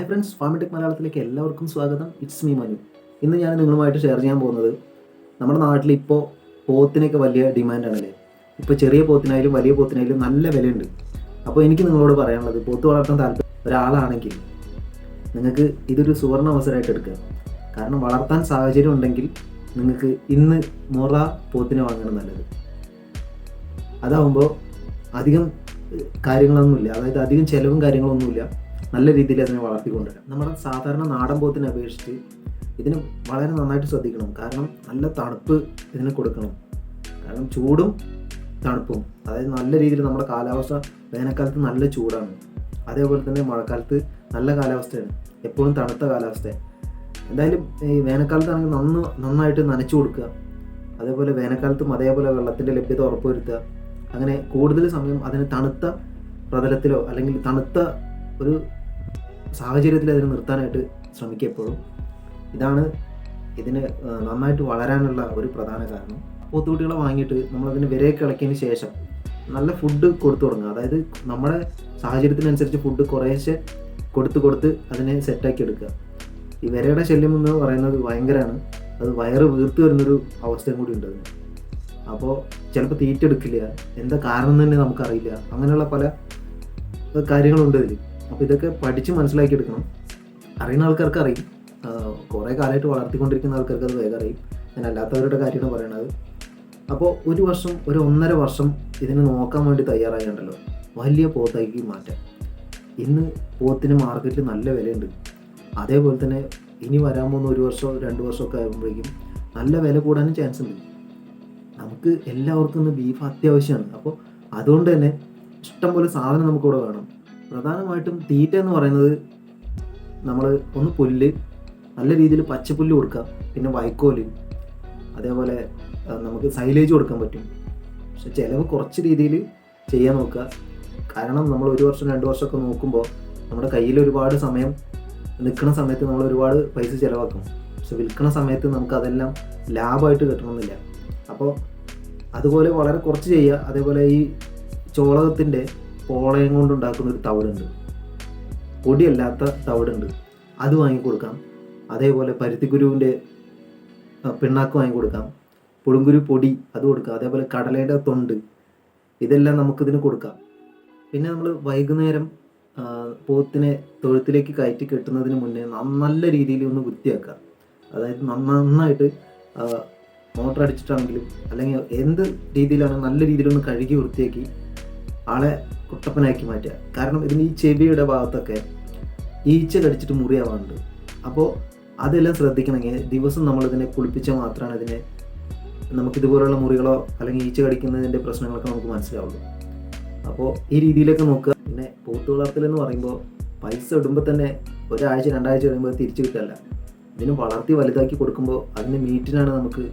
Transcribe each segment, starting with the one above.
Hi friends, ഫാമിടെക് മലയാളത്തിലേക്ക് എല്ലാവർക്കും സ്വാഗതം. It's me Manu. ഇന്ന് ഞാൻ നിങ്ങളുമായിട്ട് ഷെയർ ചെയ്യാൻ പോകുന്നത് നമ്മുടെ നാട്ടിൽ ഇപ്പോൾ പോത്തിനൊക്കെ വലിയ ഡിമാൻഡാണല്ലേ. ഇപ്പോൾ ചെറിയ പോത്തിനായാലും വലിയ പോത്തിനായാലും നല്ല വിലയുണ്ട്. അപ്പോൾ എനിക്ക് നിങ്ങളോട് പറയാനുള്ളത്, പോത്ത് വളർത്താൻ താല്പര്യം ഒരാളാണെങ്കിൽ നിങ്ങൾക്ക് ഇതൊരു സുവർണ്ണ അവസരമായിട്ട് എടുക്കുക. കാരണം വളർത്താൻ സാഹചര്യം ഉണ്ടെങ്കിൽ നിങ്ങൾക്ക് ഇന്ന് മുറ പോത്തിനെ വാങ്ങണം നല്ലത്. അതാവുമ്പോൾ അധികം കാര്യങ്ങളൊന്നുമില്ല, അതായത് അധികം ചിലവും കാര്യങ്ങളൊന്നുമില്ല. നല്ല രീതിയിൽ അതിനെ വളർത്തിക്കൊണ്ടുവരാം. നമ്മുടെ സാധാരണ നാടൻ പോത്തിനെ അപേക്ഷിച്ച് ഇതിന് വളരെ നന്നായിട്ട് ശ്രദ്ധിക്കണം. കാരണം നല്ല തണുപ്പ് ഇതിന് കൊടുക്കണം. കാരണം ചൂടും തണുപ്പും, അതായത് നല്ല രീതിയിൽ നമ്മുടെ കാലാവസ്ഥ വേനൽക്കാലത്ത് നല്ല ചൂടാണ്, അതേപോലെ തന്നെ മഴക്കാലത്ത് നല്ല കാലാവസ്ഥയാണ്, എപ്പോഴും തണുത്ത കാലാവസ്ഥയാണ്. എന്തായാലും ഈ വേനൽക്കാലത്താണെങ്കിൽ നന്നായിട്ട് നനച്ചു കൊടുക്കുക. അതേപോലെ വേനൽക്കാലത്തും അതേപോലെ വെള്ളത്തിൻ്റെ ലഭ്യത ഉറപ്പുവരുത്തുക. അങ്ങനെ കൂടുതൽ സമയം അതിന് തണുത്ത പ്രതലത്തിലോ അല്ലെങ്കിൽ തണുത്ത ഒരു സാഹചര്യത്തിൽ അതിനെ നിർത്താനായിട്ട് ശ്രമിക്കുക എപ്പോഴും. ഇതാണ് ഇതിന് നന്നായിട്ട് വളരാനുള്ള ഒരു പ്രധാന കാരണം. പോത്തുകുട്ടികളെ വാങ്ങിയിട്ട് നമ്മളതിന് വിരയൊക്കെ ഇളക്കിയതിന് ശേഷം നല്ല ഫുഡ് കൊടുത്തു തുടങ്ങുക. അതായത് നമ്മുടെ സാഹചര്യത്തിനനുസരിച്ച് ഫുഡ് കുറേശ്ശെ കൊടുത്ത് അതിനെ സെറ്റാക്കി എടുക്കുക. ഈ വിരയുടെ ശല്യം എന്ന് പറയുന്നത് ഭയങ്കരമാണ്. അത് വയറ് വീർത്ത് വരുന്നൊരു അവസ്ഥയും കൂടി ഉണ്ട് അതിന്. അപ്പോൾ ചിലപ്പോൾ തീറ്റ എടുക്കില്ല, എന്താ കാരണം തന്നെ നമുക്കറിയില്ല. അങ്ങനെയുള്ള പല കാര്യങ്ങളുണ്ട് ഇതിൽ. അപ്പോൾ ഇതൊക്കെ പഠിച്ച് മനസ്സിലാക്കി എടുക്കണം. അറിയുന്ന ആൾക്കാർക്ക് അറിയും, കുറേ കാലമായിട്ട് വളർത്തിക്കൊണ്ടിരിക്കുന്ന ആൾക്കാർക്ക് അത് വേഗം അറിയും. ഞാൻ അല്ലാത്തവരുടെ കാര്യമാണ് പറയണത്. അപ്പോൾ ഒരു വർഷം, 1.5 വർഷം ഇതിനെ നോക്കാൻ വേണ്ടി തയ്യാറായിട്ടുണ്ടല്ലോ, വലിയ പോത്താക്കി മാറ്റാം. ഇന്ന് പോത്തിന് മാർക്കറ്റിൽ നല്ല വിലയുണ്ട്. അതേപോലെ തന്നെ ഇനി വരാൻ പോകുന്ന 1 വർഷമോ 2 വർഷമൊക്കെ ആകുമ്പോഴേക്കും നല്ല വില കൂടാനും ചാൻസ് ഉണ്ട്. നമുക്ക് എല്ലാവർക്കും ഇന്ന് ബീഫ് അത്യാവശ്യമാണ്. അപ്പോൾ അതുകൊണ്ട് തന്നെ ഇഷ്ടംപോലെ സാധനം നമുക്കിവിടെ വേണം. പ്രധാനമായിട്ടും തീറ്റ എന്ന് പറയുന്നത് നമ്മൾ ഒന്ന് പുല്ല്, നല്ല രീതിയിൽ പച്ചപ്പുല്ല് കൊടുക്കുക, പിന്നെ വൈക്കോല്, അതേപോലെ നമുക്ക് സൈലേജ് കൊടുക്കാൻ പറ്റും. പക്ഷെ ചിലവ് കുറച്ച് രീതിയിൽ ചെയ്യാൻ നോക്കുക. കാരണം നമ്മൾ 1 വർഷം 2 വർഷമൊക്കെ നോക്കുമ്പോൾ നമ്മുടെ കയ്യിൽ ഒരുപാട് സമയം നിൽക്കുന്ന സമയത്ത് നമ്മൾ ഒരുപാട് പൈസ ചിലവാക്കും. പക്ഷെ വിൽക്കുന്ന സമയത്ത് നമുക്കതെല്ലാം ലാഭമായിട്ട് കിട്ടണമെന്നില്ല. അപ്പോൾ അതുപോലെ വളരെ കുറച്ച് ചെയ്യുക. അതേപോലെ ഈ ചോളകത്തിൻ്റെ പോളയം കൊണ്ടുണ്ടാക്കുന്ന ഒരു തവിടുണ്ട്, പൊടിയല്ലാത്ത തവിടുണ്ട്, അത് വാങ്ങിക്കൊടുക്കാം. അതേപോലെ പരുത്തിക്കുരുവിൻ്റെ പിണ്ണാക്ക് വാങ്ങിക്കൊടുക്കാം. പുളുങ്കുരു പൊടി അത് കൊടുക്കാം. അതേപോലെ കടലയുടെ തൊണ്ട്, ഇതെല്ലാം നമുക്കിതിന് കൊടുക്കാം. പിന്നെ നമ്മൾ വൈകുന്നേരം പോത്തിനെ തൊഴുത്തിലേക്ക് കയറ്റി കെട്ടുന്നതിന് മുന്നേ നല്ല രീതിയിൽ ഒന്ന് വൃത്തിയാക്കുക. അതായത് നന്നായിട്ട് മോട്ടർ അടിച്ചിട്ടാണെങ്കിലും അല്ലെങ്കിൽ എന്ത് രീതിയിലാണ് നല്ല രീതിയിലൊന്ന് കഴുകി വൃത്തിയാക്കി ആളെ കുട്ടപ്പനാക്കി മാറ്റുക. കാരണം ഇതിന് ഈ ചെവിയുടെ ഭാഗത്തൊക്കെ ഈച്ച കടിച്ചിട്ട് മുറിയാവാറുണ്ട്. അപ്പോൾ അതെല്ലാം ശ്രദ്ധിക്കണമെങ്കിൽ ദിവസം നമ്മളിതിനെ കുളിപ്പിച്ചാൽ മാത്രമാണ് ഇതിനെ നമുക്കിതുപോലുള്ള മുറികളോ അല്ലെങ്കിൽ ഈച്ച കടിക്കുന്നതിൻ്റെ പ്രശ്നങ്ങളൊക്കെ നമുക്ക് മനസ്സിലാവുള്ളൂ. അപ്പോൾ ഈ രീതിയിലൊക്കെ നോക്കുക. പിന്നെ പോത്ത് വളർത്തലെന്ന് പറയുമ്പോൾ പൈസ ഇടുമ്പോൾ തന്നെ 1 ആഴ്ച 2 ആഴ്ച കഴിയുമ്പോൾ തിരിച്ചു കിട്ടല്ല. ഇതിന് വളർത്തി വലുതാക്കി കൊടുക്കുമ്പോൾ അതിന് മീറ്റിനാണ് നമുക്ക്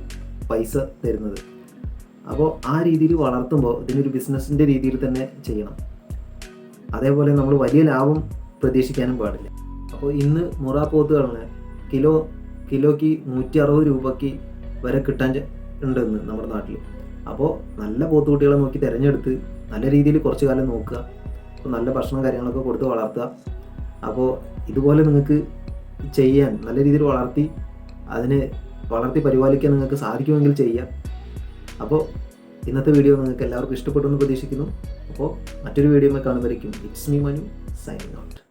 പൈസ തരുന്നത്. അപ്പോൾ ആ രീതിയിൽ വളർത്തുമ്പോൾ ഇതിനൊരു ബിസിനസ്സിൻ്റെ രീതിയിൽ തന്നെ ചെയ്യണം. അതേപോലെ നമ്മൾ വലിയ ലാഭം പ്രതീക്ഷിക്കാനും പാടില്ല. അപ്പോൾ ഇന്ന് മുറ പോത്തുകളെ കിലോയ്ക്ക് 160 രൂപയ്ക്ക് വരെ കിട്ടാൻ ഉണ്ടെന്ന് നമ്മുടെ നാട്ടിൽ. അപ്പോൾ നല്ല പോത്തുകുട്ടികളെ നോക്കി തിരഞ്ഞെടുത്ത് നല്ല രീതിയിൽ കുറച്ച് കാലം നോക്കുക. അപ്പോൾ നല്ല ഭക്ഷണം കാര്യങ്ങളൊക്കെ കൊടുത്ത് വളർത്തുക. അപ്പോൾ ഇതുപോലെ നിങ്ങൾക്ക് ചെയ്യാൻ, നല്ല രീതിയിൽ വളർത്തി പരിപാലിക്കാൻ നിങ്ങൾക്ക് സാധിക്കുമെങ്കിൽ ചെയ്യാം. അപ്പോൾ ഇന്നത്തെ വീഡിയോ നിങ്ങൾക്ക് എല്ലാവർക്കും ഇഷ്ടപ്പെട്ടു എന്ന് പ്രതീക്ഷിക്കുന്നു. അപ്പോൾ മറ്റൊരു വീഡിയോയിൽ കാണുമ്പോഴേക്കും it's me Manu, signing out.